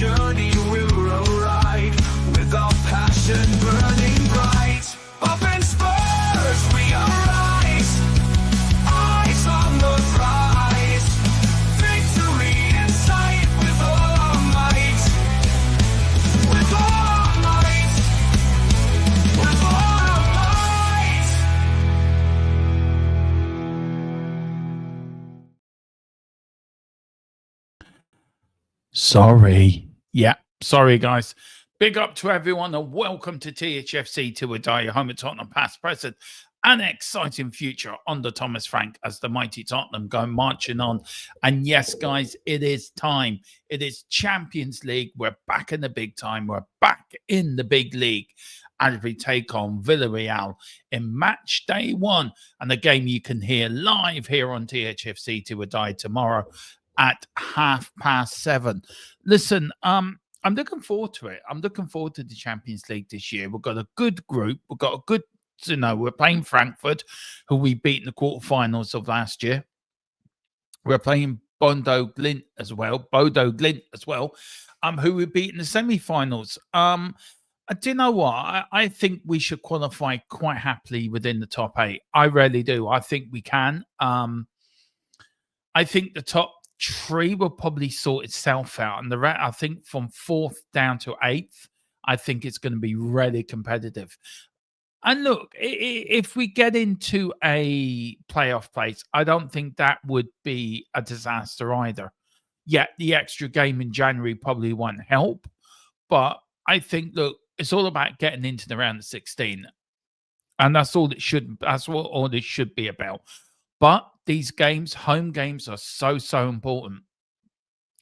journey we'll ride, with our passion burning bright. Up in Spurs we arise, eyes on the prize, victory in sight with all our might, with all our might, with all our might. Sorry. Yeah, sorry, guys. Big up to everyone and welcome to THFC to a die, home at Tottenham past, present, and exciting future under Thomas Frank as the mighty Tottenham go marching on. And yes, guys, it is time. It is Champions League. We're back in the big time. We're back in the big league as we take on Villarreal in match day 1. And the game you can hear live here on THFC to a die tomorrow at 7:30. Listen, I'm looking forward to it. I'm looking forward to the Champions League this year. We've got a good group. We've got a good, we're playing Frankfurt, who we beat in the quarterfinals of last year. We're playing Bodo Glimt as well, who we beat in the semi-finals. Do you know what? I think we should qualify quite happily within the top 8. I really do. I think we can. I think the top 3 will probably sort itself out, and I think from 4th down to 8th, I think it's going to be really competitive. And look, if we get into a playoff place, I don't think that would be a disaster either. Yeah, the extra game in January probably won't help, but I think, look, it's all about getting into the round of 16, and that's all it should. That's what all this should be about. But these games, home games, are so important.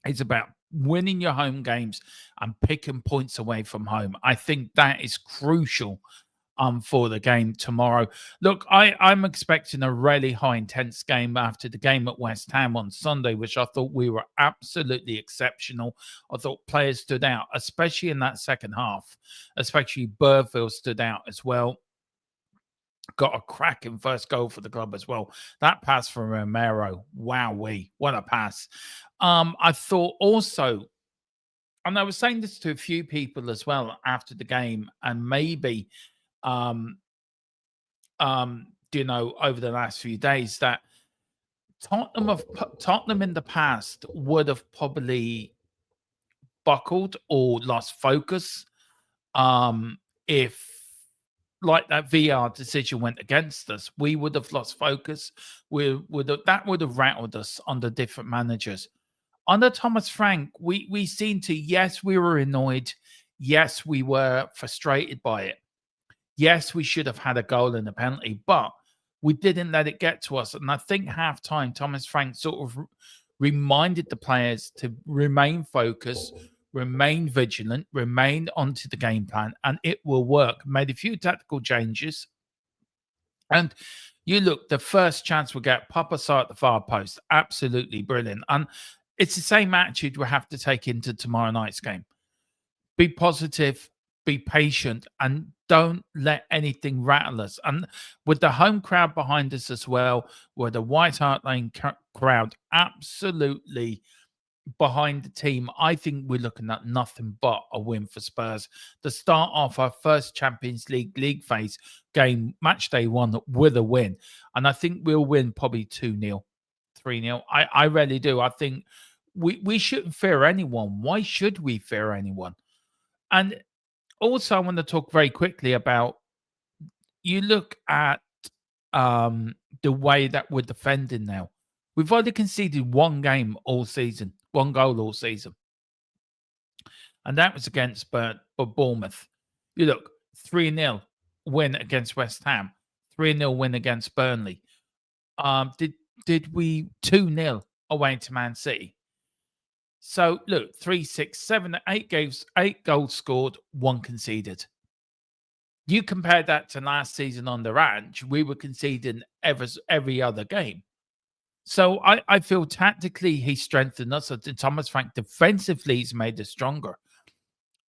It's about winning your home games and picking points away from home. I think that is crucial for the game tomorrow. Look, I'm expecting a really high intense game after the game at West Ham on Sunday, which I thought we were absolutely exceptional. I thought players stood out, especially in that second half. Especially Burfield stood out as well. Got a cracking first goal for the club as well. That pass from Romero, wowee, what a pass. I thought also, and I was saying this to a few people as well after the game, and maybe, over the last few days, that Tottenham in the past would have probably buckled or lost focus if, like, that VR decision went against us. We would have lost focus. That would have rattled us under different managers. Under Thomas Frank, we seemed to, yes, we were annoyed. Yes, we were frustrated by it. Yes, we should have had a goal and a penalty, but we didn't let it get to us. And I think half-time, Thomas Frank sort of reminded the players to remain focused, remain vigilant, remain onto the game plan, and it will work. Made a few tactical changes. And you look, the first chance we get, Papa saw at the far post. Absolutely brilliant. And it's the same attitude we have to take into tomorrow night's game. Be positive, be patient, and don't let anything rattle us. And with the home crowd behind us as well, with the White Hart Lane crowd absolutely behind the team, I think we're looking at nothing but a win for Spurs to start off our first Champions League phase game, match day 1, with a win. And I think we'll win probably 2-0, 3-0. I really do. I think we shouldn't fear anyone. Why should we fear anyone? And also, I want to talk very quickly about, you look at the way that we're defending now. We've only conceded one goal all season. And that was against Bournemouth. You look, 3-0 win against West Ham, 3-0 win against Burnley. Did we 2-0 away to Man City? So look, 3, 6, 7, 8 goals scored, 1 conceded. You compare that to last season under Ange, we were conceding every other game. So I feel tactically he strengthened us. Thomas Frank defensively he's made us stronger.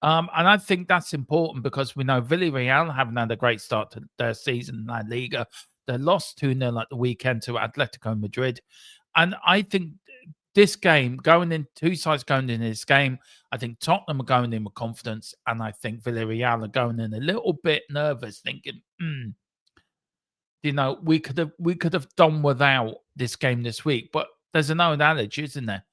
And I think that's important because we know Villarreal haven't had a great start to their season in La Liga. They lost 2-0 at the weekend to Atletico Madrid. And I think this game going in, two sides going in this game. I think Tottenham are going in with confidence, and I think Villarreal are going in a little bit nervous, thinking, we could have done without this game this week. But there's an old adage, isn't there?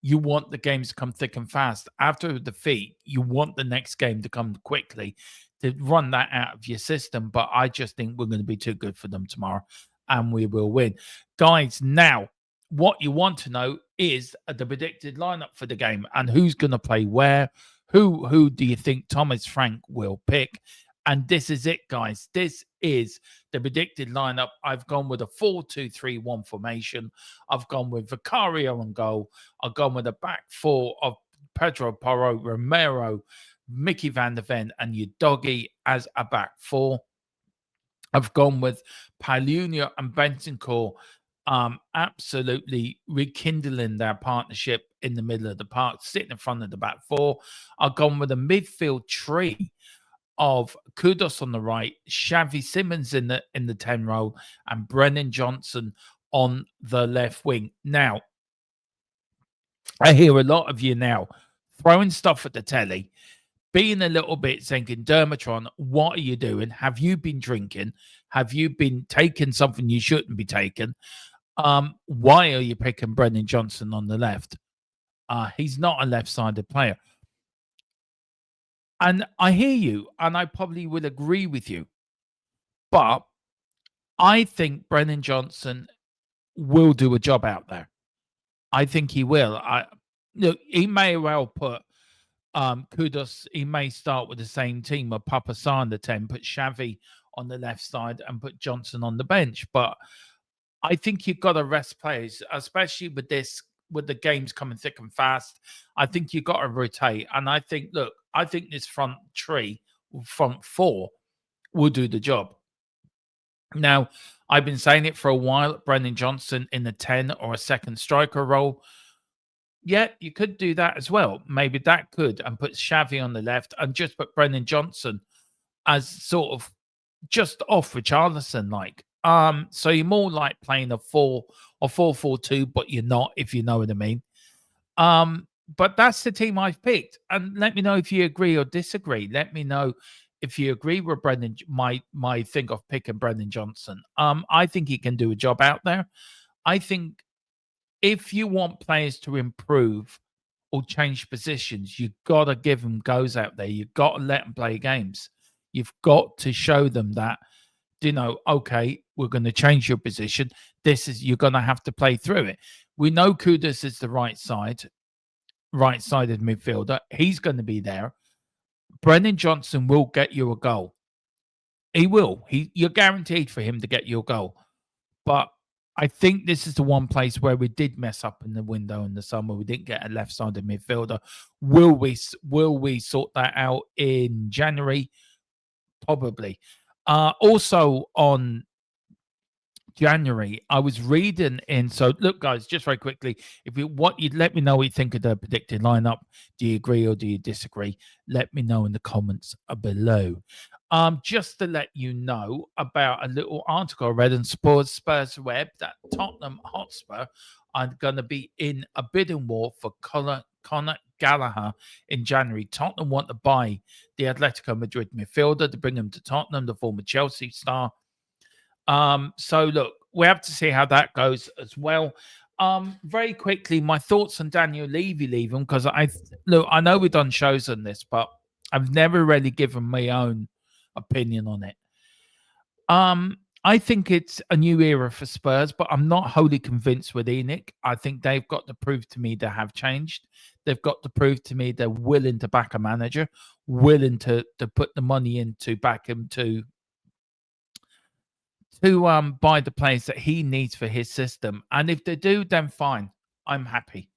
You want the games to come thick and fast. After a defeat, you want the next game to come quickly to run that out of your system. But I just think we're going to be too good for them tomorrow, and we will win. Guys, now what you want to know is the predicted lineup for the game and who's going to play where. Who do you think Thomas Frank will pick? And this is it, guys. This is the predicted lineup. I've gone with a 4-2-3-1 formation. I've gone with Vicario on goal. I've gone with a back four of Pedro Porro, Romero, Mickey van der Ven, and Udogie as a back four. I've gone with Paulino and Bentancur, absolutely rekindling their partnership in the middle of the park, sitting in front of the back four. I've gone with a midfield tree of Kudus on the right, Xavi Simons in the 10 role, and Brennan Johnson on the left wing. Now, I hear a lot of you now throwing stuff at the telly, being a little bit thinking, Dermatron, what are you doing? Have you been drinking? Have you been taking something you shouldn't be taking? Why are you picking Brennan Johnson on the left? He's not a left-sided player. And I hear you, and I probably will agree with you. But I think Brennan Johnson will do a job out there. I think he will. Look, he may well put Kudus, he may start with the same team of Papa Sarr on the 10, put Xavi on the left side and put Johnson on the bench. But I think you've got to rest players, especially with the games coming thick and fast. I think you've got to rotate. And I think this front four will do the job. Now, I've been saying it for a while, Brennan Johnson in the 10 or a second striker role. Yeah, you could do that as well. Maybe that could, and put Xavi on the left and just put Brennan Johnson as sort of just off Richarlison like. So you're more like playing a 4-4-2, but you're not, if you know what I mean. But that's the team I've picked. And let me know if you agree or disagree. Let me know if you agree with Brendan, my think of picking Brendan Johnson. I think he can do a job out there. I think if you want players to improve or change positions, you've got to give them goes out there. You've got to let them play games. You've got to show them that, okay, we're going to change your position. You're going to have to play through it. We know Kudus is the right-sided midfielder. He's going to be there. Brennan Johnson will get you a goal. He will. You're guaranteed for him to get you a goal. But I think this is the one place where we did mess up in the window in the summer. We didn't get a left-sided midfielder. Will we sort that out in January? Probably. Also on January, I was reading in. So look, guys, just very quickly, you'd let me know what you think of the predicted lineup. Do you agree or do you disagree? Let me know in the comments below. Just to let you know about a little article I read on Spurs Web that Tottenham Hotspur are going to be in a bidding war for Conor Gallagher in January. Tottenham want to buy the Atletico Madrid midfielder to bring him to Tottenham, the former Chelsea star. So look, we have to see how that goes as well. Very quickly, my thoughts on Daniel Levy leaving, because I know we've done shows on this, but I've never really given my own opinion on it. I think it's a new era for Spurs, but I'm not wholly convinced with Enoch. I think they've got to prove to me they have changed. They've got to prove to me they're willing to back a manager, willing to put the money in to back him to buy the players that he needs for his system. And if they do, then fine. I'm happy.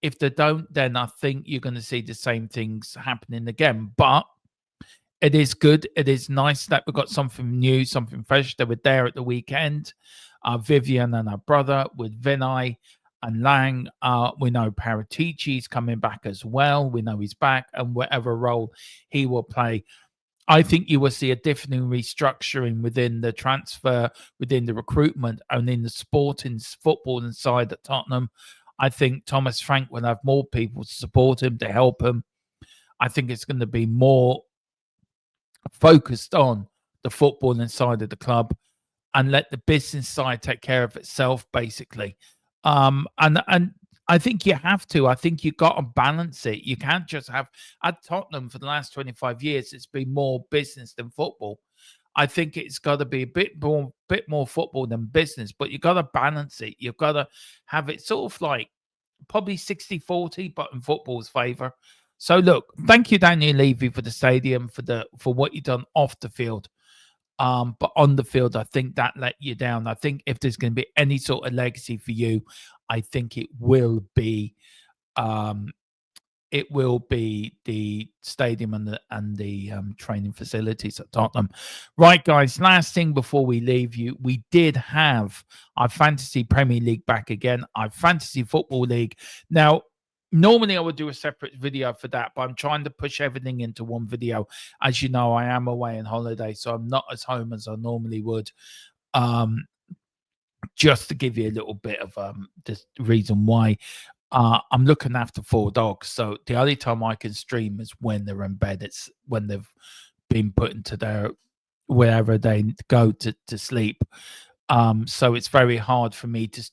If they don't, then I think you're going to see the same things happening again. But it is good. It is nice that we've got something new, something fresh. They were there at the weekend. Vivian and her brother with Vinay and Lang. We know Paratici's coming back as well. We know he's back, and whatever role he will play, I think you will see a different restructuring within the transfer, within the recruitment, and in the football inside at Tottenham. I think Thomas Frank will have more people to support him, to help him. I think it's going to be more focused on the footballing side of the club and let the business side take care of itself, basically. And I think you have to. I think you got to balance it. You can't just have at Tottenham for the last 25 years. It's been more business than football. I think it's got to be a bit more football than business, but you got to balance it. You've got to have it sort of like probably 60-40, but in football's favour. So look, thank you, Daniel Levy, for the stadium, for what you've done off the field. But on the field, I think that let you down. I think if there's going to be any sort of legacy for you, I think um, it will be the stadium and the training facilities at Tottenham. Right, guys. Last thing before we leave you, we did have our Fantasy Premier League back again. Our Fantasy Football League. Now, normally I would do a separate video for that, but I'm trying to push everything into one video. As you know, I am away on holiday, so I'm not as home as I normally would. Just to give you a little bit of the reason why. I'm looking after 4 dogs, so the only time I can stream is when they're in bed. It's when they've been put into their wherever they go to sleep. So it's very hard for me to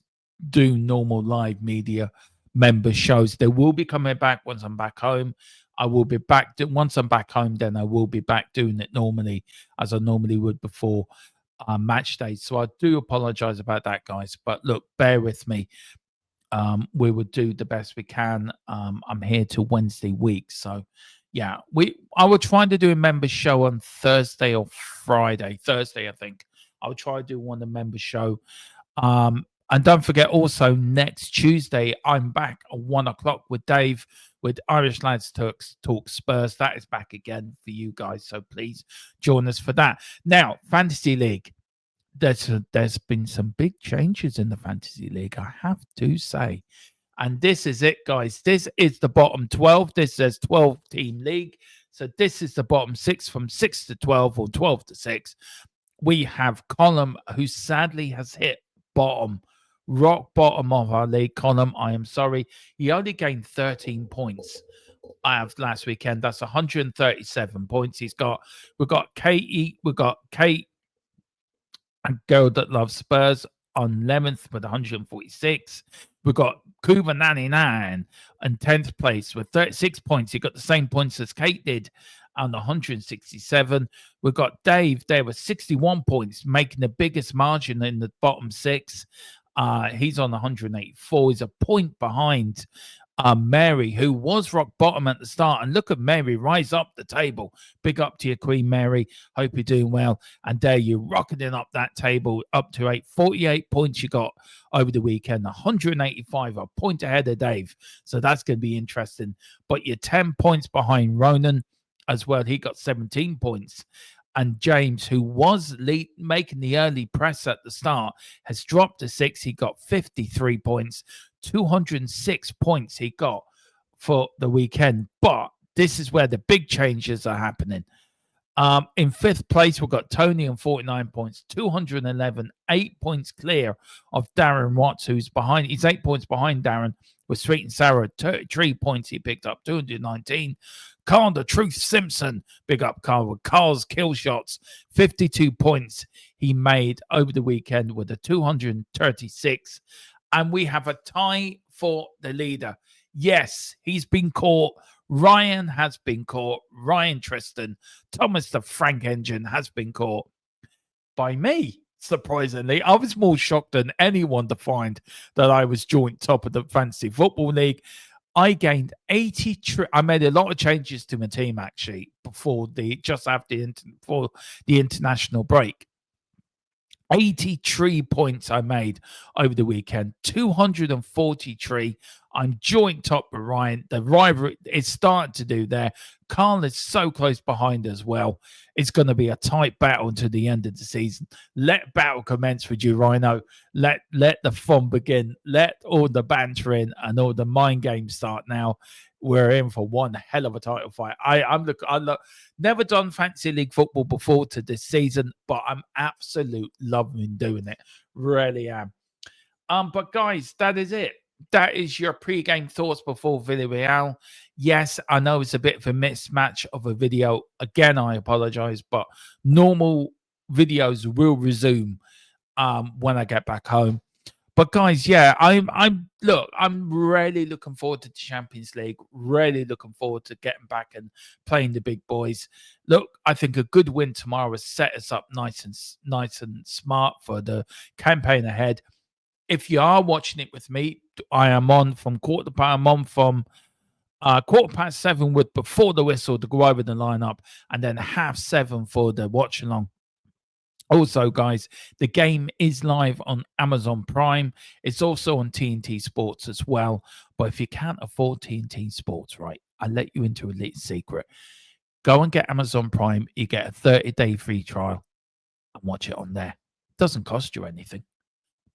do normal live media member shows. They will be coming back once I'm back home. I will be back once I'm back home. Then I will be back doing it normally as I normally would before match day. So I do apologize about that, guys. But look, bear with me. We will do the best we can. I'm here till Wednesday week, so yeah, I will try to do a member show on Thursday or Friday. Thursday, I think I'll try to do one of the member show. And don't forget, also next Tuesday, I'm back at 1:00 with Dave with Irish Lads Talk Spurs. That is back again for you guys, so please join us for that. Now, Fantasy League. There's been some big changes in the Fantasy League, I have to say. And this is it, guys. This is the bottom 12. This says 12-team league. So this is the bottom 6 from 6 to 12 or 12 to 6. We have Colm, who sadly has hit rock bottom of our league. Colm, I am sorry. He only gained 13 points last weekend. That's 137 points. We've got Kate, a girl that loves Spurs on 11th with 146. We've got Kuba 99 in 10th place with 36 points. He got the same points as Kate did on 167. We've got Dave there with 61 points, making the biggest margin in the bottom 6. He's on 184. He's a point behind Mary, who was rock bottom at the start. And look at Mary rise up the table. Big up to your Queen Mary. Hope you're doing well. And there you're rocketing up that table up to 48 points you got over the weekend. 185, a point ahead of Dave. So that's going to be interesting. But you're 10 points behind Ronan as well. He got 17 points. And James, who was making the early press at the start, has dropped to 6. He got 53 points. 206 points he got for the weekend. But this is where the big changes are happening. In 5th place, we've got Tony on 49 points, 211, 8 points clear of Darren Watts, who's behind. He's 8 points behind Darren with Sweet and Sour. 3 points he picked up, 219. Carl the Truth Simpson, big up Carl with Carl's kill shots, 52 points he made over the weekend with a 236. And we have a tie for the leader. Yes, he's been caught. Ryan has been caught. Ryan Tristan, Thomas the Frank Engine has been caught by me. Surprisingly, I was more shocked than anyone to find that I was joint top of the Fantasy Football League. I gained 80. I made a lot of changes to my team actually before the international break. 83 points I made over the weekend, 243. I'm joint top with Ryan. The rivalry is starting to do there. Carl is so close behind as well. It's going to be a tight battle until the end of the season. Let battle commence with you, Rhino. Let the fun begin. Let all the banter in and all the mind games start now. We're in for one hell of a title fight. I'm never done Fantasy League football before to this season, but I'm absolute loving doing it. Really am. But guys, that is it. that is your pre-game thoughts before Villarreal. Yes, I know it's a bit of a mismatch of a video. Again, I apologize, but normal videos will resume when I get back home. But guys, yeah, I'm really looking forward to the Champions League. Really looking forward to getting back and playing the big boys. Look, I think a good win tomorrow will set us up nice and smart for the campaign ahead. If you are watching it with me, I am on from quarter past 7 with before the whistle to go over the lineup, and then 7:30 for the watch along. Also, guys, the game is live on Amazon Prime. It's also on TNT Sports as well. But if you can't afford TNT Sports, right, I'll let you into a little secret. Go and get Amazon Prime. You get a 30-day free trial and watch it on there. Doesn't cost you anything.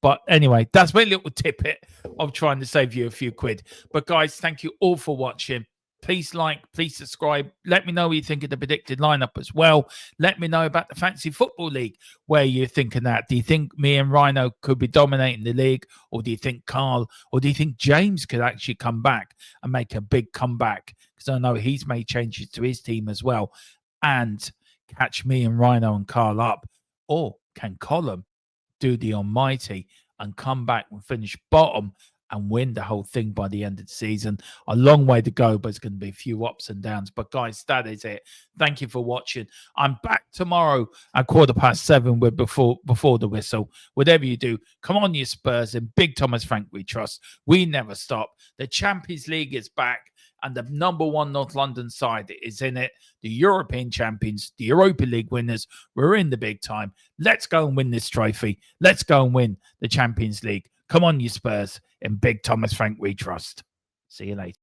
But anyway, that's my little tippet of trying to save you a few quid. But guys, thank you all for watching. Please like, please subscribe. Let me know what you think of the predicted lineup as well. Let me know about the Fantasy Football League, where you're thinking that. Do you think me and Rhino could be dominating the league? Or do you think Carl, or do you think James could actually come back and make a big comeback? Because I know he's made changes to his team as well. And catch me and Rhino and Carl up. Or can Colin do the almighty and come back and finish bottom and win the whole thing by the end of the season? A long way to go, but it's going to be a few ups and downs. But guys, that is it. Thank you for watching. I'm back tomorrow at 7:15 with before the whistle. Whatever you do, come on, you Spurs, and Big Thomas Frank we trust. We never stop. The Champions League is back, and the number one North London side is in it. The European champions, the Europa League winners, we're in the big time. Let's go and win this trophy. Let's go and win the Champions League. Come on, you Spurs, and Big Thomas Frank we trust. See you later.